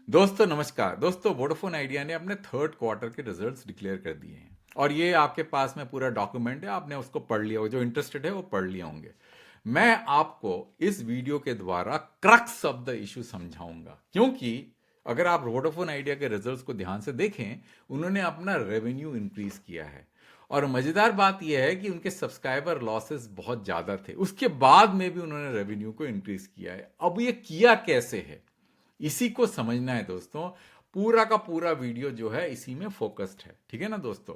दोस्तों नमस्कार। दोस्तों वोडाफोन आइडिया ने अपने थर्ड क्वार्टर के रिजल्ट्स डिक्लेयर कर दिए हैं और ये आपके पास में पूरा डॉक्यूमेंट है, आपने उसको पढ़ लिया होगा, जो इंटरेस्टेड है वो पढ़ लिया होंगे। मैं आपको इस वीडियो के द्वारा क्रक्स ऑफ द इशू समझाऊंगा, क्योंकि अगर आप वोडाफोन आइडिया के रिजल्ट्स को ध्यान से देखें, उन्होंने अपना रेवेन्यू इंक्रीज किया है और मजेदार बात यह है कि उनके सब्सक्राइबर लॉसेस बहुत ज्यादा थे, उसके बाद में भी उन्होंने रेवेन्यू को इंक्रीज किया है। अब ये किया कैसे है, इसी को समझना है दोस्तों। पूरा का पूरा वीडियो जो है इसी में फोकस्ड है, ठीक है ना दोस्तों।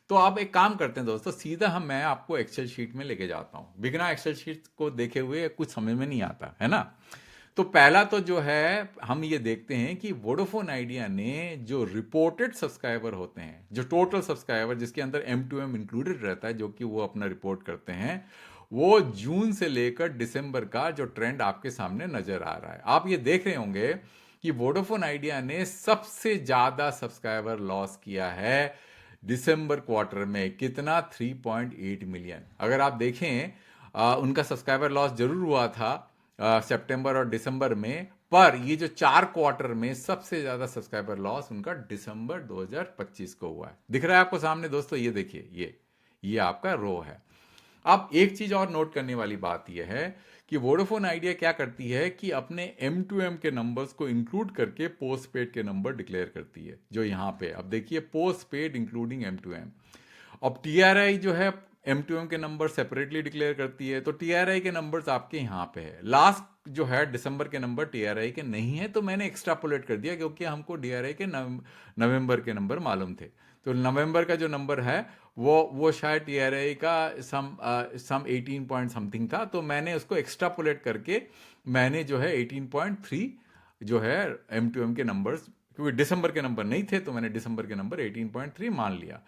तो आप एक काम करते हैं दोस्तों, सीधा मैं आपको एक्सेल शीट में लेके जाता हूं। बिना एक्सेल शीट को देखे हुए कुछ समझ में नहीं आता है ना। तो पहला तो जो है हम ये देखते हैं कि वोडाफोन आइडिया ने जो रिपोर्टेड सब्सक्राइबर होते हैं, जो टोटल सब्सक्राइबर जिसके अंदर M2M इंक्लूडेड रहता है, जो कि वो अपना रिपोर्ट करते हैं, वो जून से लेकर दिसंबर का जो ट्रेंड आपके सामने नजर आ रहा है। आप ये देख रहे होंगे कि वोडाफोन आइडिया ने सबसे ज्यादा सब्सक्राइबर लॉस किया है दिसंबर क्वार्टर में। कितना? 3.8 मिलियन। अगर आप देखें उनका सब्सक्राइबर लॉस जरूर हुआ था सितंबर और दिसंबर में, पर ये जो 4 क्वार्टर में सबसे ज्यादा सब्सक्राइबर लॉस उनका दिसंबर 2025 को हुआ है। दिख रहा है आपको सामने दोस्तों? ये देखिए, ये आपका रो है। अब एक चीज और नोट करने वाली बात यह है कि वोडाफोन आइडिया क्या करती है कि अपने M2M के नंबर्स को इंक्लूड करके पोस्ट पेड के नंबर डिक्लेयर करती है, जो यहां पे अब देखिए, पोस्ट पेड इंक्लूडिंग M2M। अब TRI जो है M2M के नंबर सेपरेटली डिक्लेयर करती है, तो TRI के नंबर्स आपके यहाँ पे है। लास्ट जो है दिसंबर के नंबर TRI के नहीं है, तो मैंने एक्स्ट्रापोलेट कर दिया क्योंकि हमको DRI के नवंबर के नंबर मालूम थे। तो नवंबर का जो नंबर है वो शायद TRI का सम 18 पॉइंट समथिंग था, तो मैंने उसको एक्स्ट्रापोलेट करके मैंने जो है 18.3 जो है M2M के नंबर्स, क्योंकि दिसंबर के नंबर नहीं थे तो मैंने दिसंबर के नंबर 18.3 मान लिया।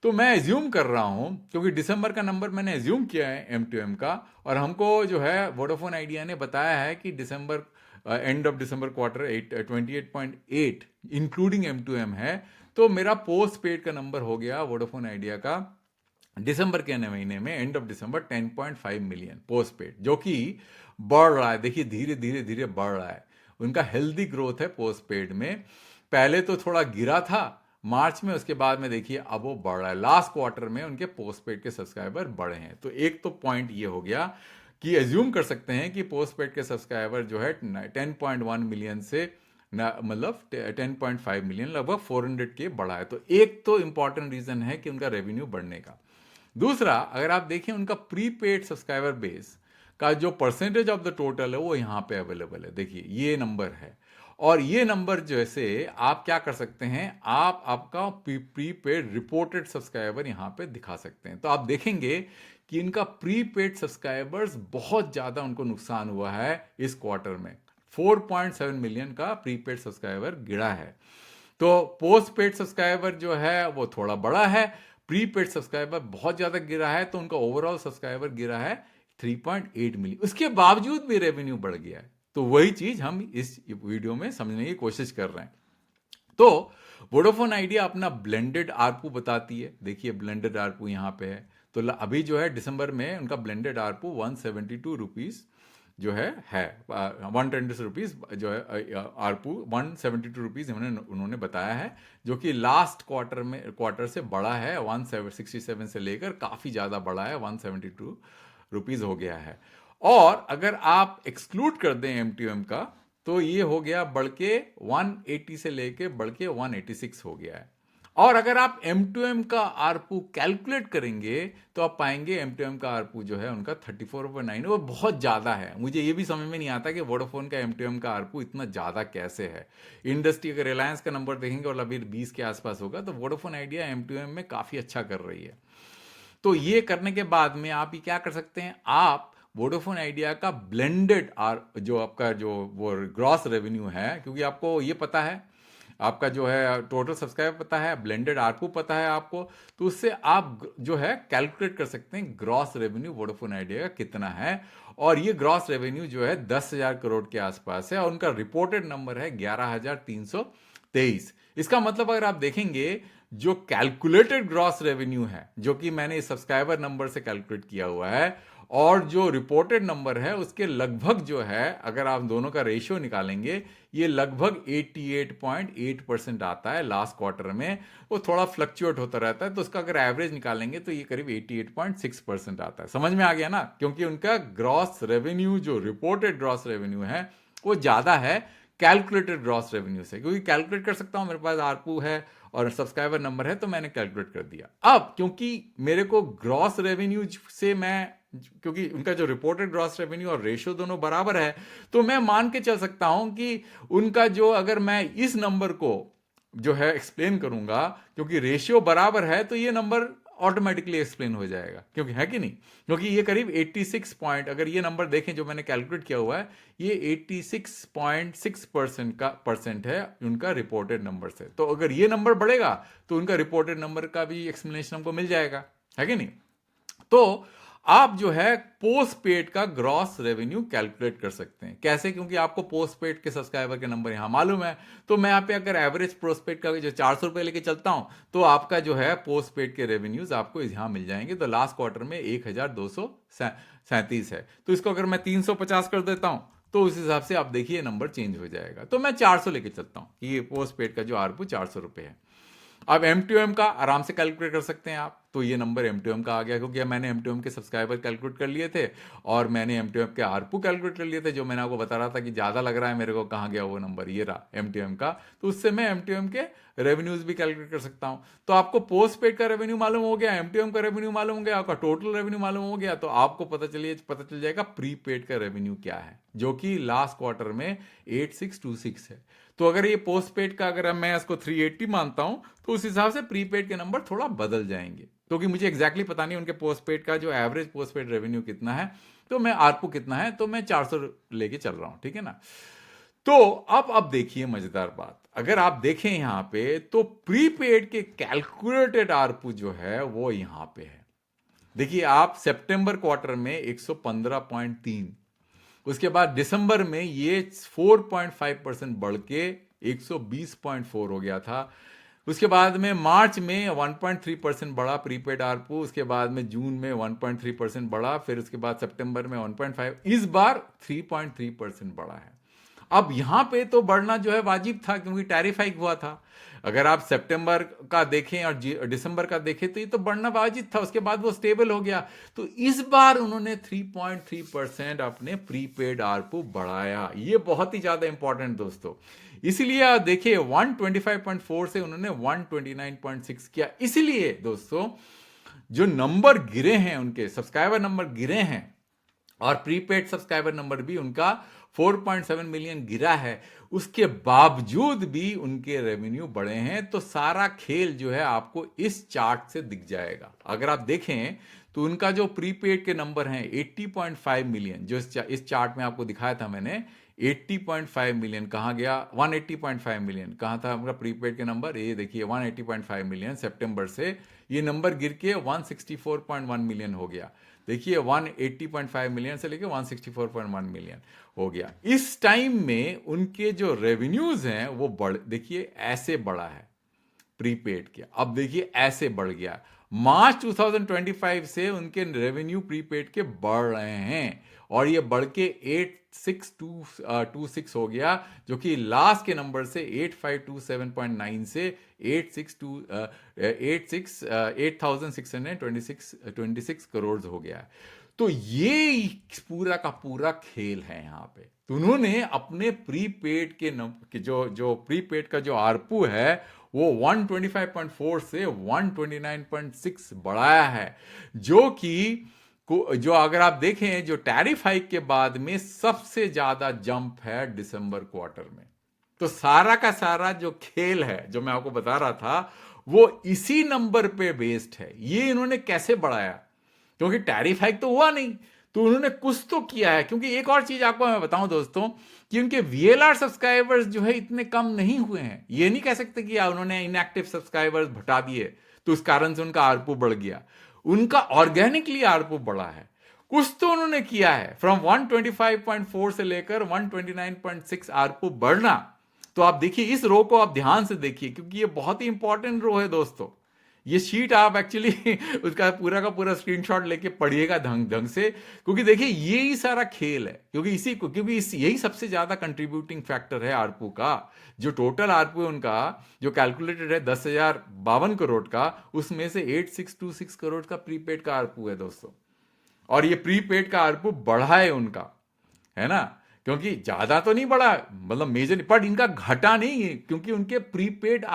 तो मैं एज्यूम कर रहा हूं, क्योंकि दिसंबर का नंबर मैंने एज्यूम किया है M2M का, और हमको जो है वोडाफोन आइडिया ने बताया है कि दिसंबर end of December quarter 28.8 including M2M है। तो मेरा पोस्ट पेड का नंबर हो गया वोडाफोन आइडिया का दिसंबर के महीने में, and of December 10.5 million post paid, जो कि बढ़ रहा है। देखिए धीरे धीरे धीरे बढ़ रहा है, उनका हेल्दी ग्रोथ है पोस्ट पेड में। पहले तो थोड़ा गिरा था मार्च में, उसके बाद में देखिए अब वो बढ़ रहा है। लास्ट क्वार्टर में उनके पोस्ट पेड के सब्सक्राइबर बढ़े हैं। तो एक तो पॉइंट ये हो गया कि एज्यूम कर सकते हैं कि पोस्ट पेड के सब्सक्राइबर जो है 10.1 मिलियन से मतलब 10.5 मिलियन, लगभग 400 के बढ़ा है। तो एक तो इंपॉर्टेंट रीजन है कि उनका रेवेन्यू बढ़ने का। दूसरा, अगर आप देखें उनका प्रीपेड सब्सक्राइबर बेस का जो परसेंटेज ऑफ द टोटल है वो यहां पे अवेलेबल है। देखिए ये नंबर है, और ये नंबर जैसे आप क्या कर सकते हैं, आप आपका प्रीपेड रिपोर्टेड सब्सक्राइबर यहां पे दिखा सकते हैं। तो आप देखेंगे कि इनका प्रीपेड सब्सक्राइबर्स बहुत ज्यादा उनको नुकसान हुआ है इस क्वार्टर में। 4.7 मिलियन का प्रीपेड सब्सक्राइबर गिरा है। तो पोस्ट पेड सब्सक्राइबर जो है वो थोड़ा बड़ा है, प्रीपेड सब्सक्राइबर बहुत ज्यादा गिरा है, तो उनका ओवरऑल सब्सक्राइबर गिरा है 3.8 मिलियन। उसके बावजूद भी रेवेन्यू बढ़ गया है। तो वही चीज हम इस वीडियो में समझने की कोशिश कर रहे हैं। तो वोडाफोन आइडिया अपना ब्लेंडेड आरपू बताती है। देखिए ब्लेंडेड आरपू यहां पे है। तो अभी जो है दिसंबर में उनका ब्लेंडेड आरपू 172 रुपीज जो है 120 रुपीज जो है आरपू 172 रुपीज उन्होंने बताया है, जो कि लास्ट क्वार्टर से बड़ा है। 167 से लेकर काफी ज्यादा बड़ा है, 172 रुपीज हो गया है। और अगर आप एक्सक्लूड कर दें M2M का, तो ये हो गया बढ़ के 180 से लेके बढ़ के 186 हो गया है। और अगर आप M2M का आरपू कैलकुलेट करेंगे तो आप पाएंगे M2M का आरपू जो है उनका 34.9 है, वो बहुत ज्यादा है। मुझे ये भी समझ में नहीं आता कि वोडाफोन का M2M का आरपू इतना ज्यादा कैसे है। इंडस्ट्री अगर रिलायंस का नंबर देखेंगे और अभी 20 के आसपास होगा, तो वोडाफोन आइडिया M2M में काफी अच्छा कर रही है। तो ये करने के बाद में आप ये क्या कर सकते हैं, आप वोडाफोन आइडिया का ब्लेंडेड आर जो आपका जो वो ग्रॉस रेवेन्यू है, क्योंकि आपको ये पता है, आपका जो है टोटल सब्सक्राइबर पता है, ब्लेंडेड आरपू पता है आपको, तो उससे आप जो है कैलकुलेट कर सकते हैं ग्रॉस रेवेन्यू वोडाफोन आइडिया का कितना है। और ये ग्रॉस रेवेन्यू जो है 10,000 करोड़ के आसपास है, और उनका रिपोर्टेड नंबर है 11,323। इसका मतलब अगर आप देखेंगे जो कैलकुलेटेड ग्रॉस रेवेन्यू है, जो कि मैंने सब्सक्राइबर नंबर से कैलकुलेट किया हुआ है, और जो रिपोर्टेड नंबर है उसके लगभग जो है, अगर आप दोनों का रेशियो निकालेंगे, ये लगभग 88.8% आता है लास्ट क्वार्टर में। वो थोड़ा फ्लक्चुएट होता रहता है, तो उसका अगर एवरेज निकालेंगे तो ये करीब 88.6% आता है। समझ में आ गया ना? क्योंकि उनका ग्रॉस रेवेन्यू, जो रिपोर्टेड ग्रॉस रेवेन्यू है, वो ज्यादा है कैलकुलेटेड ग्रॉस रेवेन्यू से, क्योंकि कैलकुलेट कर सकता हूं, मेरे पास आरपू है और सब्सक्राइबर नंबर है, तो मैंने कैलकुलेट कर दिया। अब क्योंकि मेरे को ग्रॉस रेवेन्यू से क्योंकि उनका जो रिपोर्टेड ग्रॉस रेवेन्यू और रेशियो दोनों बराबर है, तो मैं मान के चल सकता हूं कि उनका जो, अगर मैं इस नंबर को जो है एक्सप्लेन करूंगा, क्योंकि रेशियो बराबर है, तो ये नंबर ऑटोमेटिकली एक्सप्लेन हो जाएगा, क्योंकि है कि नहीं? क्योंकि ये करीब 86 पॉइंट, अगर ये नंबर देखें जो मैंने कैलकुलेट किया हुआ है, ये 86.6% का परसेंट है उनका रिपोर्टेड नंबर से। तो अगर ये नंबर बढ़ेगा तो उनका रिपोर्टेड नंबर का भी एक्सप्लेनेशन हमको मिल जाएगा, है कि नहीं? तो आप जो है पोस्ट पेड का ग्रॉस रेवेन्यू कैलकुलेट कर सकते हैं। कैसे? क्योंकि आपको पोस्ट पेड के सब्सक्राइबर के नंबर यहां मालूम है, तो मैं यहां पे अगर एवरेज पोस्ट पेड का जो 400 रुपए लेके चलता हूं, तो आपका जो है पोस्ट पेड के रेवेन्यूज आपको यहां मिल जाएंगे। तो लास्ट क्वार्टर में 1237 है, तो इसको अगर मैं 350 कर देता हूं, तो उस हिसाब से आप देखिए नंबर चेंज हो जाएगा। तो मैं 400 लेके चलता हूं कि ये पोस्ट पेड का जो आरपू 400 रुपए है। अब M2M का आराम से कैलकुलेट कर सकते हैं आप, तो ये नंबर M2M का आ गया, क्योंकि मैंने M2M के सब्सक्राइबर कैलकुलेट कर लिए थे और मैंने M2M के आरपू कैलकुलेट कर लिए थे, जो मैंने आपको बता रहा था कि ज्यादा लग रहा है मेरे को, कहाँ गया वो नंबर, ये रहा M2M का। तो उससे मैं M2M के रेवेन्यूज भी कैलकुलेट कर सकता हूं। तो आपको पोस्ट पेड का रेवेन्यू मालूम हो गया, M2M का रेवेन्यू मालूम हो गया, आपका टोटल रेवेन्यू मालूम हो गया, तो आपको पता चल जाएगा प्रीपेड का रेवेन्यू क्या है, जो कि लास्ट क्वार्टर में 8626 है। तो अगर ये पोस्ट पेड का, अगर मैं इसको 380 मानता हूं, तो उस हिसाब से प्रीपेड के नंबर थोड़ा बदल जाएंगे, क्योंकि मुझे एग्जैक्टली पता नहीं उनके पोस्ट पेड का जो एवरेज पोस्ट पेड रेवेन्यू कितना है, तो मैं आरपू कितना है, तो मैं 400 लेके चल रहा हूं, ठीक है ना? तो अब देखिए मजेदार बात, अगर आप देखें यहां पे, तो प्रीपेड के कैलकुलेटेड आरपू जो है वो यहां पे है। देखिए आप सितंबर क्वार्टर में 115.3, उसके बाद दिसंबर में ये 4.5% बढ़ के 120.4 हो गया था। उसके बाद में मार्च में 1.3% बढ़ा प्रीपेड आरपू, उसके बाद में जून में 1.3% बढ़ा, फिर उसके बाद सितंबर में 1.5, इस बार 3.3% बढ़ा है। अब यहां पे तो बढ़ना जो है वाजिब था, क्योंकि टैरिफ हाइक हुआ था। अगर आप सितंबर का देखें और दिसंबर का देखें, तो ये तो बढ़ना वाजिब था, उसके बाद वो स्टेबल हो गया। तो इस बार उन्होंने 3.3% अपने प्रीपेड आरपू बढ़ाया। ये बहुत ही ज्यादा इंपॉर्टेंट दोस्तों, इसलिए आप देखिए 125.4 से उन्होंने 129.6 किया। इसलिए दोस्तों जो नंबर गिरे हैं, उनके सब्सक्राइबर नंबर गिरे हैं, और प्रीपेड सब्सक्राइबर नंबर भी उनका 4.7 मिलियन गिरा है, उसके बावजूद भी उनके रेवेन्यू बढ़े हैं। तो सारा खेल जो है आपको इस चार्ट से दिख जाएगा। अगर आप देखें तो उनका जो प्रीपेड के नंबर हैं 80.5 मिलियन, जो इस चार्ट में आपको दिखाया था मैंने, 80.5 मिलियन कहाँ गया, 180.5 मिलियन कहाँ था उनका प्रीपेड के नंबर, ये देखिए 180.5 मिलियन सितंबर से ये नंबर गिर के 164.1 मिलियन हो गया। देखिए 180.5 मिलियन से लेके 164.1 मिलियन हो गया। इस टाइम में उनके जो रेवेन्यूज हैं वो देखिए ऐसे बढ़ा है प्रीपेड के, अब देखिए ऐसे बढ़ गया। मार्च 2025 से उनके रेवेन्यू प्रीपेड के बढ़ रहे हैं, और ये बढ़ के 86226 हो गया, जो कि लास्ट के नंबर से 8527.9 से 8626 करोड़ हो गया है। तो ये पूरा का पूरा खेल है यहां पे। तो उन्होंने अपने प्रीपेड के जो प्रीपेड का जो आरपू है वो 125.4 से 129.6 बढ़ाया है, जो कि जो अगर आप देखें जो टैरिफ हाइक के बाद में सबसे ज्यादा जंप है दिसंबर क्वार्टर में। तो सारा का सारा जो खेल है जो मैं आपको बता रहा था वो इसी नंबर पे बेस्ड है। ये इन्होंने कैसे बढ़ाया, क्योंकि टैरिफ हाइक तो हुआ नहीं, तो उन्होंने कुछ तो किया है। क्योंकि एक और चीज आपको मैं बताऊं दोस्तों, कि उनके VLR सब्सक्राइबर्स जो है इतने कम नहीं हुए हैं। ये नहीं कह सकते कि उन्होंने इनएक्टिव सब्सक्राइबर्स घटा दिए तो उस कारण से उनका आरपू बढ़ गया। उनका ऑर्गेनिकली आरपू बढ़ा है, कुछ तो उन्होंने किया है। फ्रॉम 125.4 से लेकर 129.6 आरपू बढ़ना, तो आप देखिए इस रो को आप ध्यान से देखिए, क्योंकि ये बहुत ही इंपॉर्टेंट रो है दोस्तों। ये शीट आप एक्चुअली उसका पूरा का पूरा स्क्रीनशॉट लेके पढ़िएगा ढंग ढंग से, क्योंकि देखिए ये ही सारा खेल है, क्योंकि इसी को, क्योंकि यही सबसे ज्यादा कंट्रीब्यूटिंग फैक्टर है आरपू का। जो टोटल आरपू है उनका, जो कैलकुलेटेड है 10,052 करोड़ का, उसमें से 8626 करोड़ का प्रीपेड का आरपू है दोस्तों। और ये प्रीपेड का आरपू बढ़ा है उनका, है ना, क्योंकि ज्यादा तो नहीं बढ़ा, मतलब मेजर, पर इनका घटा नहीं है, क्योंकि उनके प्रीपेड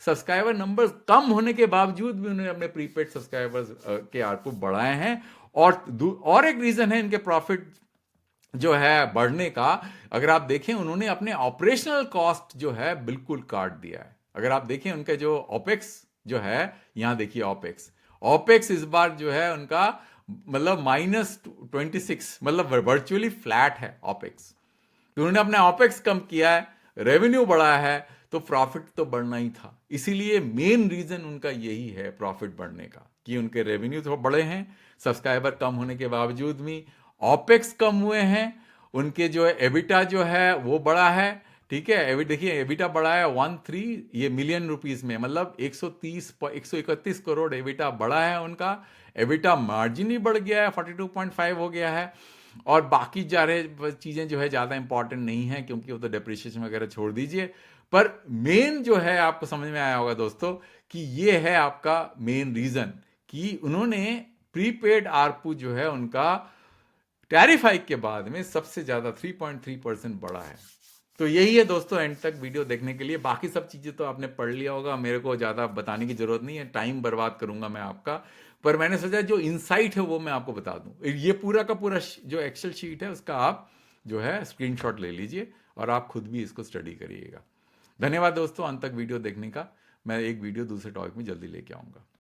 सब्सक्राइबर नंबर्स कम होने के बावजूद भी उन्होंने अपने प्रीपेड सब्सक्राइबर्स के आरपू बढ़ाए हैं। और एक रीजन है इनके प्रॉफिट जो है बढ़ने का, अगर आप देखें उन्होंने अपने ऑपरेशनल कॉस्ट जो है बिल्कुल काट दिया है। अगर आप देखें उनके जो ओपेक्स जो है, यहां देखिए ओपेक्स, ओपेक्स इस बार जो है उनका मतलब -26, मतलब वर्चुअली फ्लैट है ओपेक्स। तो उन्होंने अपने ऑपेक्स कम किया है, रेवेन्यू बढ़ा है, तो प्रॉफिट तो बढ़ना ही था। इसीलिए मेन रीजन उनका यही है प्रॉफिट बढ़ने का, कि उनके रेवेन्यू तो बढ़े हैं सब्सक्राइबर कम होने के बावजूद भी, ऑपेक्स कम हुए हैं, उनके जो है एबिटा जो है वो बढ़ा है। ठीक है, देखिए एबिटा बढ़ा है 13, ये मिलियन रुपीस में, मतलब 131 करोड़ एबिटा बढ़ा है उनका। एबिटा मार्जिन ही बढ़ गया है, 42.5 हो गया है। और बाकी सारे चीजें जो है ज्यादा इंपॉर्टेंट नहीं है, क्योंकि वो तो डेप्रिसिएशन वगैरह छोड़ दीजिए। पर मेन जो है आपको समझ में आया होगा दोस्तों, कि ये है आपका मेन रीजन, कि उन्होंने प्रीपेड आरपू जो है उनका टैरिफ हाइक के बाद में सबसे ज्यादा 3.3% बढ़ा है। तो यही है दोस्तों, एंड तक वीडियो देखने के लिए। बाकी सब चीजें तो आपने पढ़ लिया होगा, मेरे को ज्यादा बताने की जरूरत नहीं है, टाइम बर्बाद करूंगा मैं आपका। पर मैंने सोचा जो इनसाइट है वो मैं आपको बता दूं। ये पूरा का पूरा जो एक्सेल शीट है उसका आप जो है स्क्रीनशॉट ले लीजिए, और आप खुद भी इसको स्टडी करिएगा। धन्यवाद दोस्तों अंत तक वीडियो देखने का। मैं एक वीडियो दूसरे टॉपिक में जल्दी लेके आऊंगा।